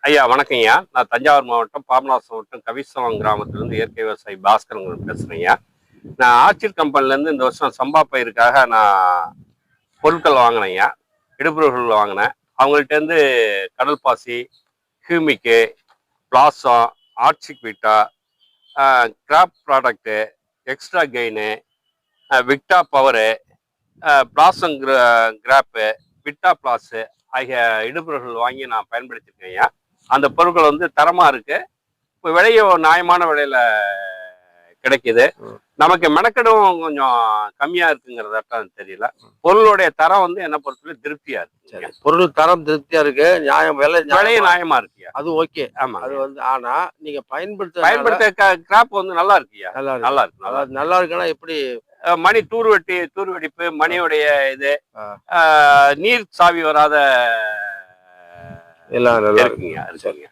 ஐயா வணக்கம்யா. நான் தஞ்சாவூர் மாவட்டம் பாபநாசம் மாவட்டம் கவிசலம் கிராமத்திலிருந்து இயற்கை விவசாயி பாஸ்கரன் பேசுறேன்யா. நான் ஆர்ச்சிட் கம்பெனிலேருந்து இந்த வருஷம் சம்பா பயிருக்காக நான் பொருட்கள் வாங்கினேன்யா. இடுபொருள்கள் வாங்கினேன். அவங்கள்ட்டேருந்து கடல் பாசி, ஹியூமிக்கு, பிளாசம், ஆர்ச்சிக் vita, crop product, extra gain, விக்டா power, blossom crop, vita plus ஆகிய இடுபொருள்கள் வாங்கி நான் பயன்படுத்தியிருக்கேன்யா. அந்த பொருட்கள் வந்து தரமா இருக்கு. இப்போ விலையும் நியாயமான விலையில கிடைக்குது. நமக்கு மெனக்கெடும் கொஞ்சம் கம்மியா இருக்குங்கிறதாட்டம் தெரியல. பொருளுடைய தரம் வந்து என்ன பொறுத்தவரை திருப்தியா இருக்கு. பொருள் தரம் திருப்தியா இருக்கு, நியாயம் விலையும் நியாயமா இருக்குயா. அது ஓகே. ஆமா, அது வந்து ஆனா நீங்க பயன்படுத்த கிராப் வந்து நல்லா இருக்குயா. நல்லா இருக்கு நல்லா இருக்குன்னா எப்படி? மணி தூர் வெடிப்பு, மணியுடைய இது நீர் சாவி வராத எல்லாம் நல்லா இருக்குங்க.